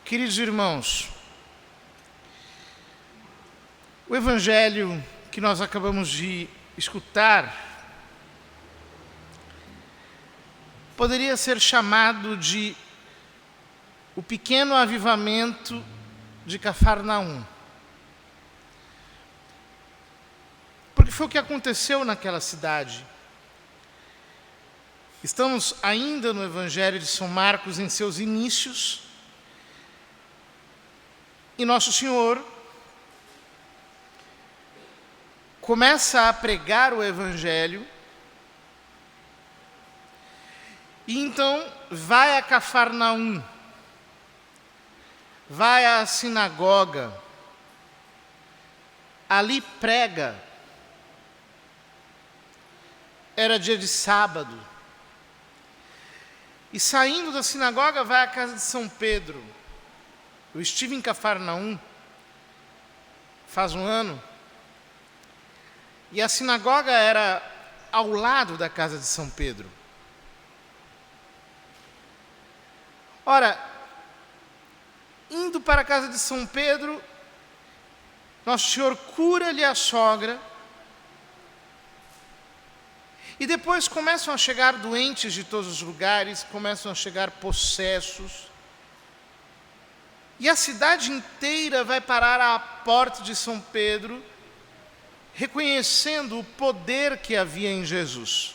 Queridos irmãos, o evangelho que nós acabamos de escutar poderia ser chamado de o pequeno avivamento de Cafarnaum. Porque foi o que aconteceu naquela cidade. Estamos ainda no Evangelho de São Marcos em seus inícios, e Nosso Senhor começa a pregar o Evangelho, e então vai a Cafarnaum, vai à sinagoga, ali prega. Era dia de sábado. E saindo da sinagoga vai à casa de São Pedro. Eu estive em Cafarnaum faz um ano, e a sinagoga era ao lado da casa de São Pedro. Ora, indo para a casa de São Pedro, Nosso Senhor cura-lhe a sogra, e depois começam a chegar doentes de todos os lugares, começam a chegar possessos, e a cidade inteira vai parar à porta de São Pedro, reconhecendo o poder que havia em Jesus.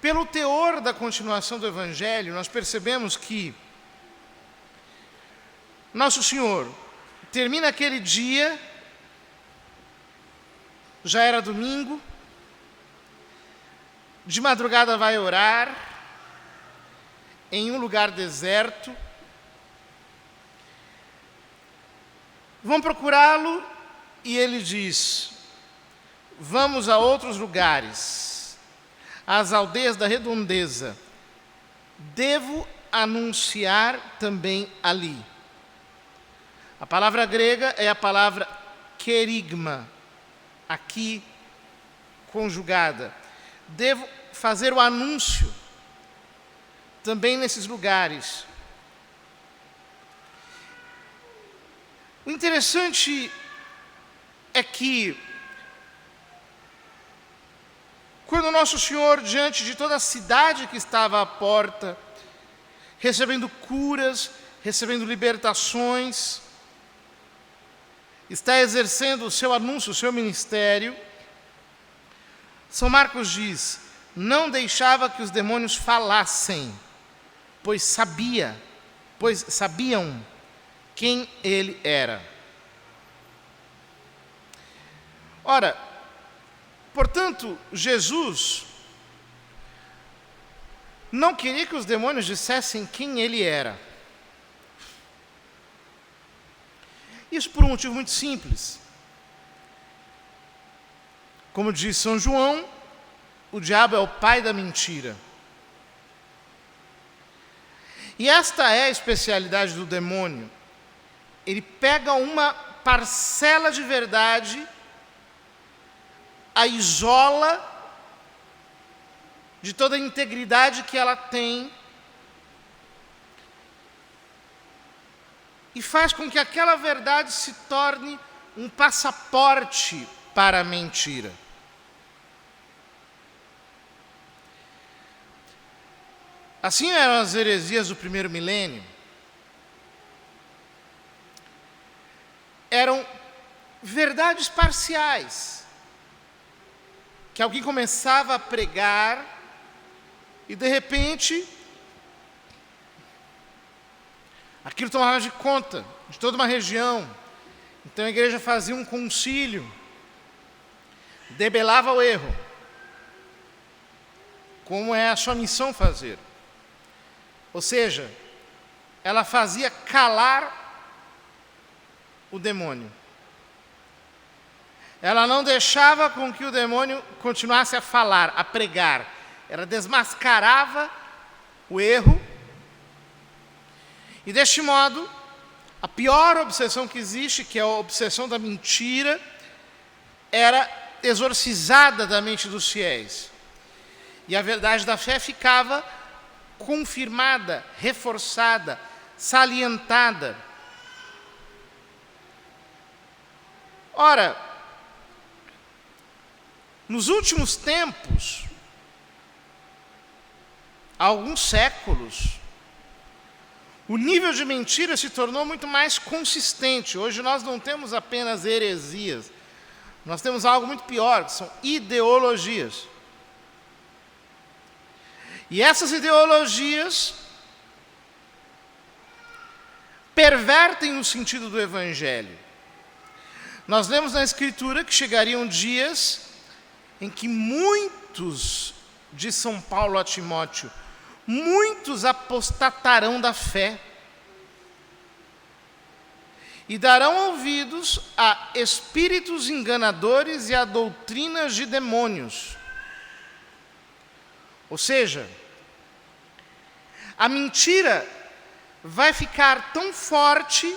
Pelo teor da continuação do Evangelho, nós percebemos que Nosso Senhor termina aquele dia, já era domingo, de madrugada vai orar, em um lugar deserto. Vão procurá-lo e ele diz: vamos a outros lugares, às aldeias da redondeza, devo anunciar também ali. A palavra grega é a palavra querigma, aqui conjugada. Devo fazer o anúncio também nesses lugares. O interessante é que, quando Nosso Senhor, diante de toda a cidade que estava à porta, recebendo curas, recebendo libertações, está exercendo o seu anúncio, o seu ministério, São Marcos diz: não deixava que os demônios falassem, pois sabiam quem ele era. Ora, portanto, Jesus não queria que os demônios dissessem quem ele era. Isso por um motivo muito simples. Como diz São João, o diabo é o pai da mentira. E esta é a especialidade do demônio. Ele pega uma parcela de verdade, a isola de toda a integridade que ela tem, e faz com que aquela verdade se torne um passaporte para a mentira. Assim eram as heresias do primeiro milênio. Eram verdades parciais, que alguém começava a pregar e, de repente, aquilo tomava de conta de toda uma região. Então a igreja fazia um concílio, debelava o erro, como é a sua missão fazer. Ou seja, ela fazia calar o demônio. Ela não deixava com que o demônio continuasse a falar, a pregar. Ela desmascarava o erro. E deste modo, a pior obsessão que existe, que é a obsessão da mentira, era exorcizada da mente dos fiéis. E a verdade da fé ficava confirmada, reforçada, salientada. Ora, nos últimos tempos, há alguns séculos, o nível de mentira se tornou muito mais consistente. Hoje nós não temos apenas heresias, nós temos algo muito pior, que são ideologias. E essas ideologias pervertem o sentido do Evangelho. Nós lemos na Escritura que chegariam dias em que muitos, diz São Paulo a Timóteo, muitos apostatarão da fé e darão ouvidos a espíritos enganadores e a doutrinas de demônios. Ou seja, a mentira vai ficar tão forte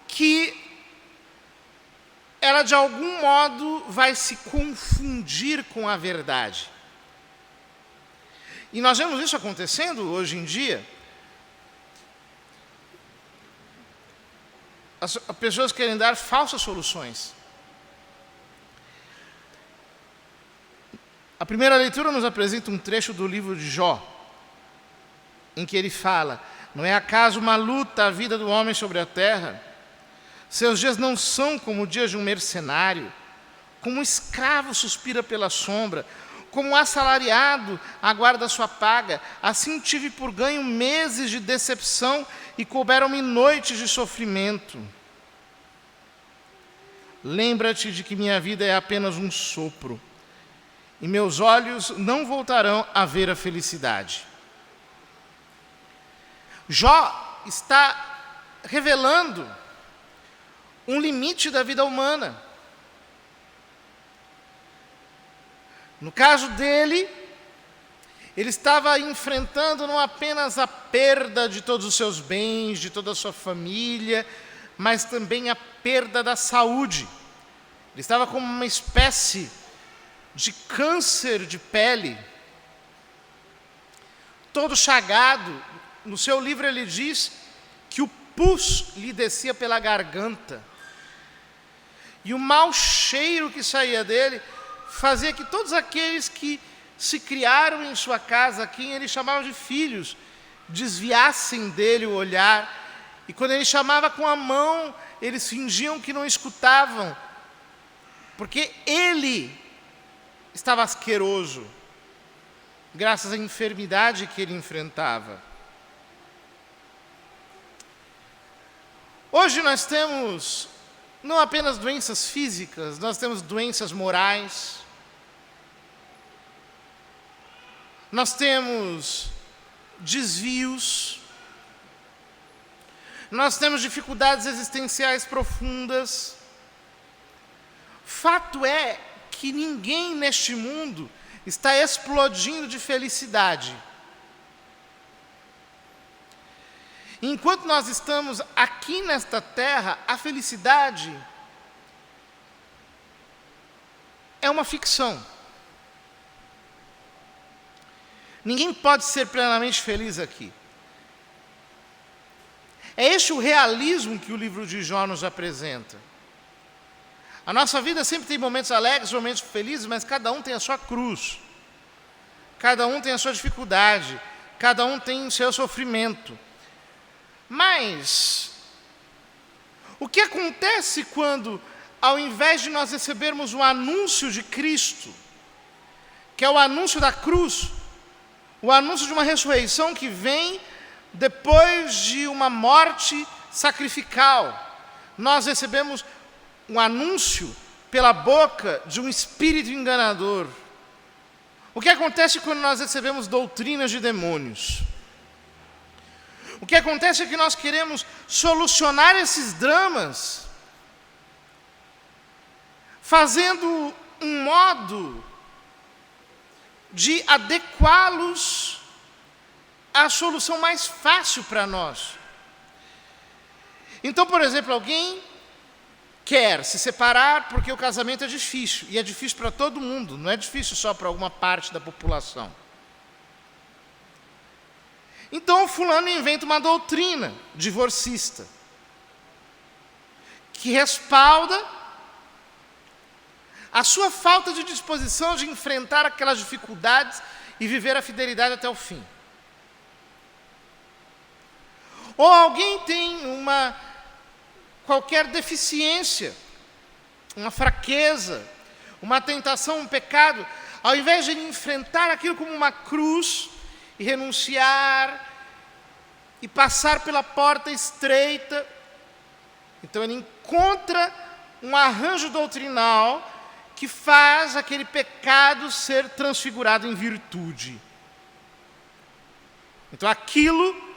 que ela de algum modo vai se confundir com a verdade. E nós vemos isso acontecendo hoje em dia. As pessoas querem dar falsas soluções. A primeira leitura nos apresenta um trecho do livro de Jó, em que ele fala: não é acaso uma luta a vida do homem sobre a terra? Seus dias não são como dias de um mercenário, como um escravo suspira pela sombra, como um assalariado aguarda a sua paga. Assim tive por ganho meses de decepção e couberam-me noites de sofrimento. Lembra-te de que minha vida é apenas um sopro, e meus olhos não voltarão a ver a felicidade. Jó está revelando um limite da vida humana. No caso dele, ele estava enfrentando não apenas a perda de todos os seus bens, de toda a sua família, mas também a perda da saúde. Ele estava como uma espécie de câncer de pele, todo chagado. No seu livro ele diz que o pus lhe descia pela garganta, e o mau cheiro que saía dele fazia que todos aqueles que se criaram em sua casa, quem ele chamava de filhos, desviassem dele o olhar, e quando ele chamava com a mão, eles fingiam que não escutavam, porque ele estava asqueroso, graças à enfermidade que ele enfrentava. Hoje nós temos não apenas doenças físicas, nós temos doenças morais, nós temos desvios, nós temos dificuldades existenciais profundas. Fato é que ninguém neste mundo está explodindo de felicidade. Enquanto nós estamos aqui nesta terra, a felicidade é uma ficção. Ninguém pode ser plenamente feliz aqui. É este o realismo que o livro de Jó nos apresenta. A nossa vida sempre tem momentos alegres, momentos felizes, mas cada um tem a sua cruz. Cada um tem a sua dificuldade. Cada um tem o seu sofrimento. Mas o que acontece quando, ao invés de nós recebermos o anúncio de Cristo, que é o anúncio da cruz, o anúncio de uma ressurreição que vem depois de uma morte sacrificial, nós recebemos um anúncio pela boca de um espírito enganador? O que acontece quando nós recebemos doutrinas de demônios? O que acontece é que nós queremos solucionar esses dramas fazendo um modo de adequá-los à solução mais fácil para nós. Então, por exemplo, alguém quer se separar porque o casamento é difícil, e é difícil para todo mundo, não é difícil só para alguma parte da população. Então o fulano inventa uma doutrina divorcista, que respalda a sua falta de disposição de enfrentar aquelas dificuldades e viver a fidelidade até o fim. Ou alguém tem qualquer deficiência, uma fraqueza, uma tentação, um pecado, ao invés de ele enfrentar aquilo como uma cruz e renunciar e passar pela porta estreita, então ele encontra um arranjo doutrinal que faz aquele pecado ser transfigurado em virtude. Então aquilo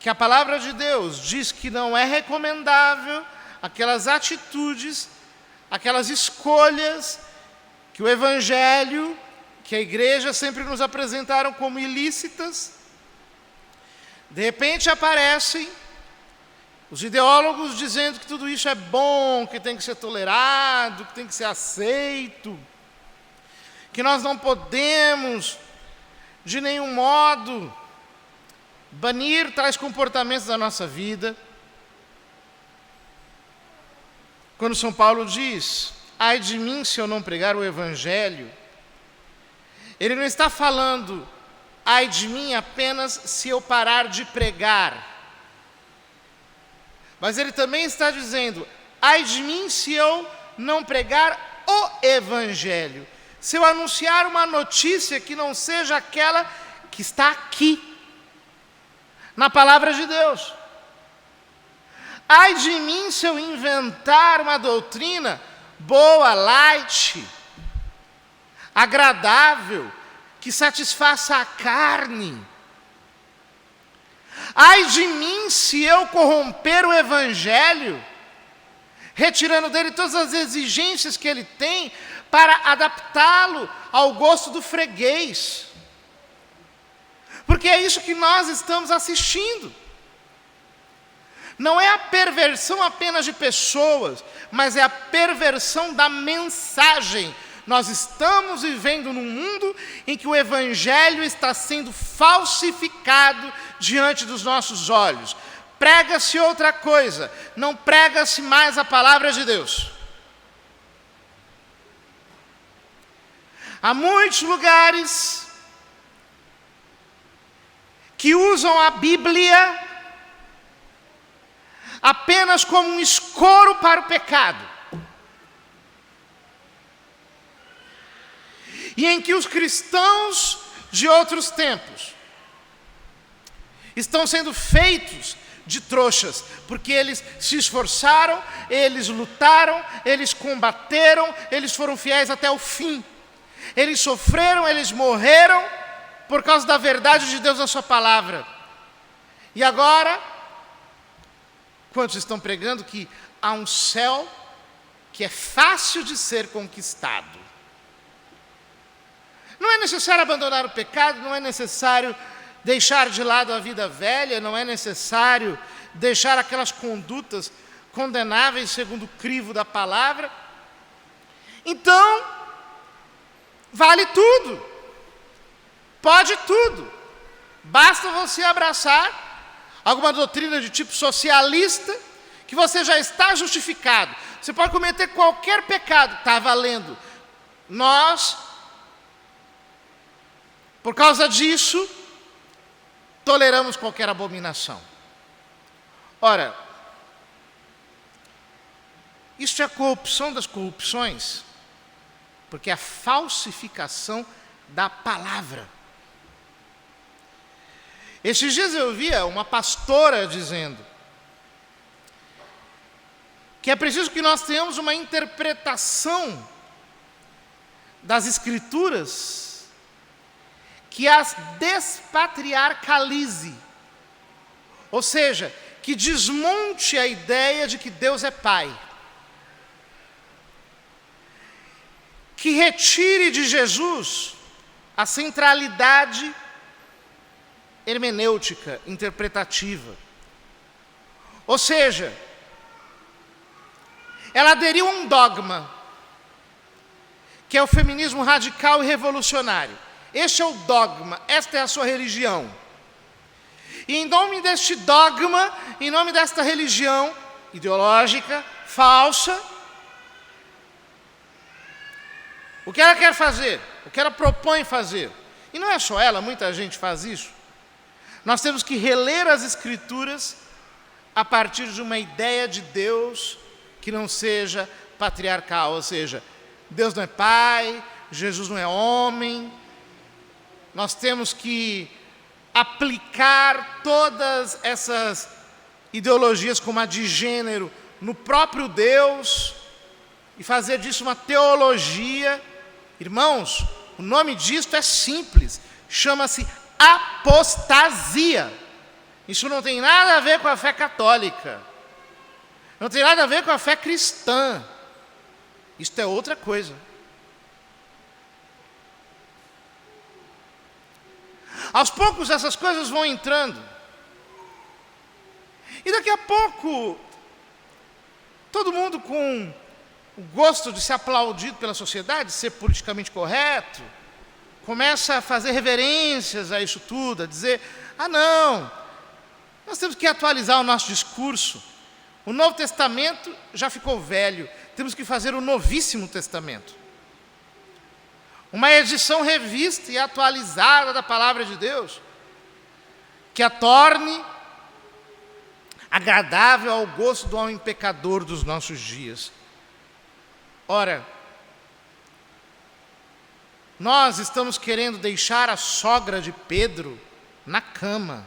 que a palavra de Deus diz que não é recomendável, aquelas atitudes, aquelas escolhas que o Evangelho, que a igreja sempre nos apresentaram como ilícitas, de repente aparecem os ideólogos dizendo que tudo isso é bom, que tem que ser tolerado, que tem que ser aceito, que nós não podemos, de nenhum modo, banir tais comportamentos da nossa vida. Quando São Paulo diz, ai de mim se eu não pregar o Evangelho, ele não está falando, ai de mim apenas se eu parar de pregar. Mas ele também está dizendo, ai de mim se eu não pregar o Evangelho. Se eu anunciar uma notícia que não seja aquela que está aqui, na palavra de Deus. Ai de mim se eu inventar uma doutrina boa, light, agradável, que satisfaça a carne. Ai de mim se eu corromper o Evangelho, retirando dele todas as exigências que ele tem para adaptá-lo ao gosto do freguês. Porque é isso que nós estamos assistindo. Não é a perversão apenas de pessoas, mas é a perversão da mensagem. Nós estamos vivendo num mundo em que o Evangelho está sendo falsificado diante dos nossos olhos. Prega-se outra coisa, não prega-se mais a palavra de Deus. Há muitos lugares que usam a Bíblia apenas como um escoro para o pecado. E em que os cristãos de outros tempos estão sendo feitos de trouxas, porque eles se esforçaram, eles lutaram, eles combateram, eles foram fiéis até o fim. Eles sofreram, eles morreram por causa da verdade de Deus na sua palavra. E agora, quantos estão pregando que há um céu que é fácil de ser conquistado? Não é necessário abandonar o pecado, não é necessário deixar de lado a vida velha, não é necessário deixar aquelas condutas condenáveis segundo o crivo da palavra. Então, vale tudo, pode tudo, basta você abraçar alguma doutrina de tipo socialista, que você já está justificado. Você pode cometer qualquer pecado, está valendo. Nós, por causa disso, toleramos qualquer abominação. Ora, isso é a corrupção das corrupções, porque é a falsificação da palavra. Esses dias eu via uma pastora dizendo que é preciso que nós tenhamos uma interpretação das Escrituras que as despatriarcalize, ou seja, que desmonte a ideia de que Deus é Pai, que retire de Jesus a centralidade hermenêutica, interpretativa. Ou seja, ela aderiu a um dogma, que é o feminismo radical e revolucionário. Este é o dogma, esta é a sua religião. E em nome deste dogma, em nome desta religião ideológica, falsa, o que ela quer fazer? O que ela propõe fazer? E não é só ela, muita gente faz isso. Nós temos que reler as Escrituras a partir de uma ideia de Deus que não seja patriarcal, ou seja, Deus não é pai, Jesus não é homem. Nós temos que aplicar todas essas ideologias como a de gênero no próprio Deus e fazer disso uma teologia. Irmãos, o nome disto é simples, chama-se apostasia. Isso não tem nada a ver com a fé católica, não tem nada a ver com a fé cristã. Isto é outra coisa. Aos poucos essas coisas vão entrando. E daqui a pouco, todo mundo com o gosto de ser aplaudido pela sociedade, de ser politicamente correto, começa a fazer reverências a isso tudo, a dizer, não, nós temos que atualizar o nosso discurso. O Novo Testamento já ficou velho, temos que fazer o Novíssimo Testamento. Uma edição revista e atualizada da Palavra de Deus, que a torne agradável ao gosto do homem pecador dos nossos dias. Ora, nós estamos querendo deixar a sogra de Pedro na cama.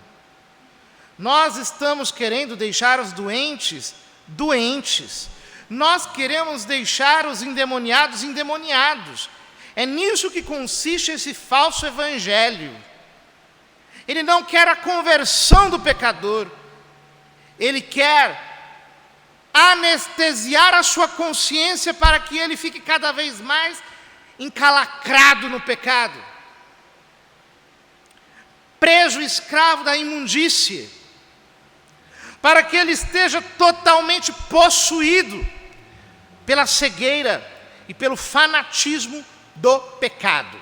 Nós estamos querendo deixar os doentes, doentes. Nós queremos deixar os endemoniados, endemoniados. É nisso que consiste esse falso evangelho. Ele não quer a conversão do pecador. Ele quer anestesiar a sua consciência para que ele fique cada vez mais encalacrado no pecado, preso, escravo da imundície, para que ele esteja totalmente possuído pela cegueira e pelo fanatismo do pecado.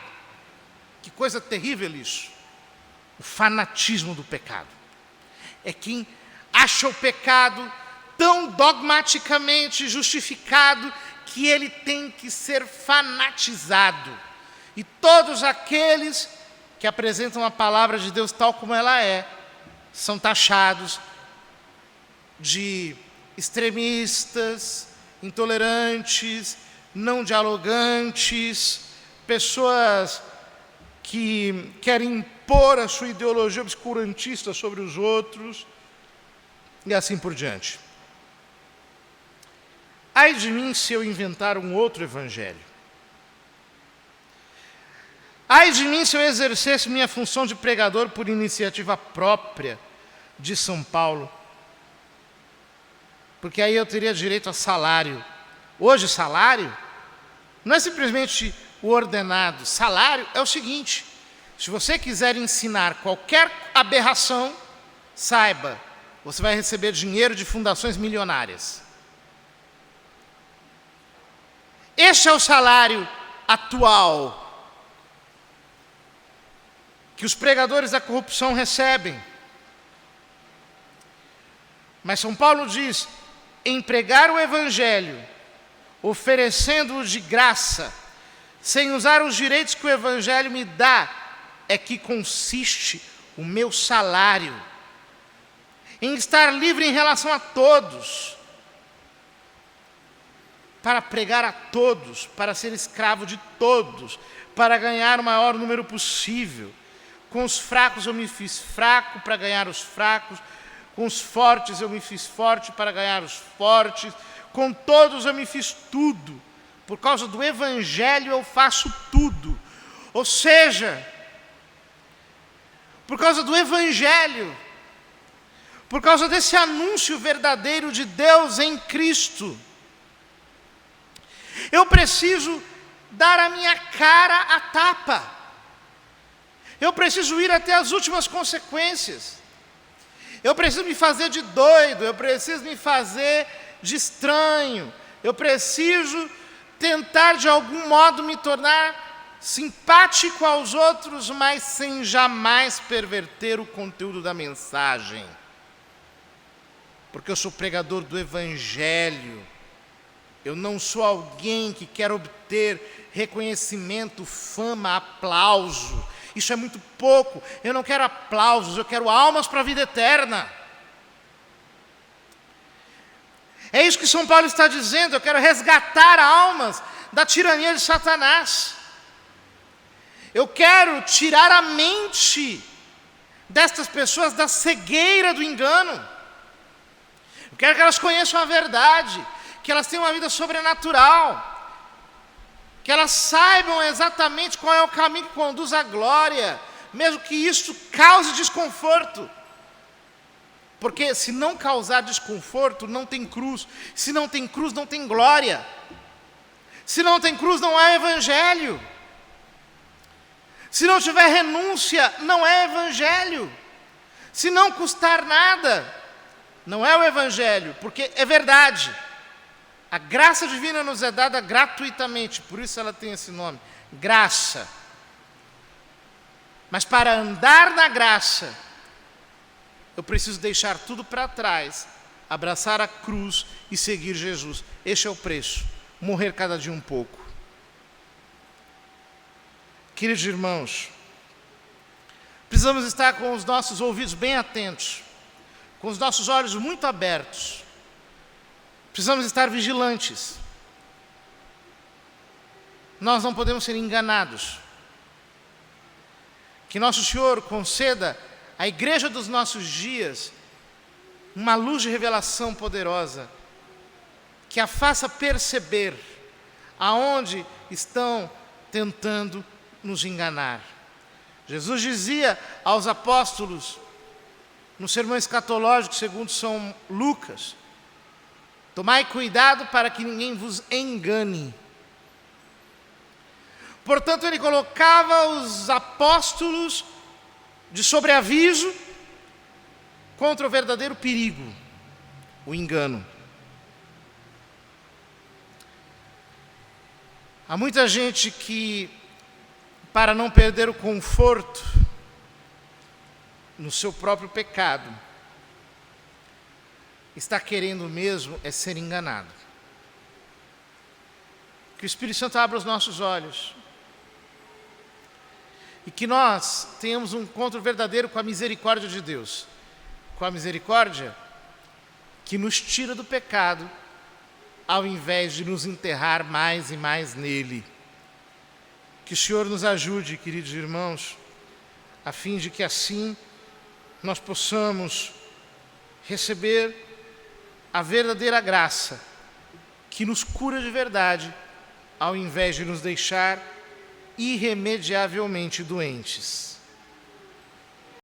Que coisa terrível isso, o fanatismo do pecado. É quem acha o pecado tão dogmaticamente justificado que ele tem que ser fanatizado. E todos aqueles que apresentam a palavra de Deus tal como ela é, são taxados de extremistas, intolerantes, não dialogantes, pessoas que querem impor a sua ideologia obscurantista sobre os outros, e assim por diante. Ai de mim se eu inventar um outro evangelho. Ai de mim se eu exercesse minha função de pregador por iniciativa própria de São Paulo. Porque aí eu teria direito a salário. Hoje, salário não é simplesmente o ordenado. Salário é o seguinte: se você quiser ensinar qualquer aberração, saiba, você vai receber dinheiro de fundações milionárias. Este é o salário atual que os pregadores da corrupção recebem. Mas São Paulo diz: em pregar o evangelho, oferecendo-o de graça, sem usar os direitos que o evangelho me dá, é que consiste o meu salário. Em estar livre em relação a todos, para pregar a todos, para ser escravo de todos, para ganhar o maior número possível. Com os fracos eu me fiz fraco para ganhar os fracos, com os fortes eu me fiz forte para ganhar os fortes, com todos eu me fiz tudo. Por causa do evangelho eu faço tudo. Ou seja, por causa do evangelho, por causa desse anúncio verdadeiro de Deus em Cristo, eu preciso dar a minha cara à tapa. Eu preciso ir até as últimas consequências. Eu preciso me fazer de doido, eu preciso me fazer de estranho, Eu preciso tentar de algum modo me tornar simpático aos outros, mas sem jamais perverter o conteúdo da mensagem. Porque eu sou pregador do Evangelho. Eu não sou alguém que quer obter reconhecimento, fama, aplauso. Isso é muito pouco. Eu não quero aplausos, eu quero almas para a vida eterna. É isso que São Paulo está dizendo. Eu quero resgatar almas da tirania de Satanás. Eu quero tirar a mente destas pessoas da cegueira do engano. Eu quero que elas conheçam a verdade, que elas tenham uma vida sobrenatural, que elas saibam exatamente qual é o caminho que conduz à glória, mesmo que isso cause desconforto. Porque se não causar desconforto, não tem cruz. Se não tem cruz, não tem glória. Se não tem cruz, não há evangelho. Se não tiver renúncia, não é evangelho. Se não custar nada, não é o evangelho, porque é verdade. A graça divina nos é dada gratuitamente, por isso ela tem esse nome, graça. Mas para andar na graça, eu preciso deixar tudo para trás, abraçar a cruz e seguir Jesus. Este é o preço, morrer cada dia um pouco. Queridos irmãos, precisamos estar com os nossos ouvidos bem atentos, com os nossos olhos muito abertos. Precisamos estar vigilantes. Nós não podemos ser enganados. Que Nosso Senhor conceda à igreja dos nossos dias uma luz de revelação poderosa, que a faça perceber aonde estão tentando nos enganar. Jesus dizia aos apóstolos, no sermão escatológico segundo São Lucas: tomai cuidado para que ninguém vos engane. Portanto, ele colocava os apóstolos de sobreaviso contra o verdadeiro perigo, o engano. Há muita gente que, para não perder o conforto no seu próprio pecado, está querendo mesmo é ser enganado. Que o Espírito Santo abra os nossos olhos e que nós tenhamos um encontro verdadeiro com a misericórdia de Deus, com a misericórdia que nos tira do pecado, ao invés de nos enterrar mais e mais nele. Que o Senhor nos ajude, queridos irmãos, a fim de que assim nós possamos receber a verdadeira graça que nos cura de verdade, ao invés de nos deixar irremediavelmente doentes.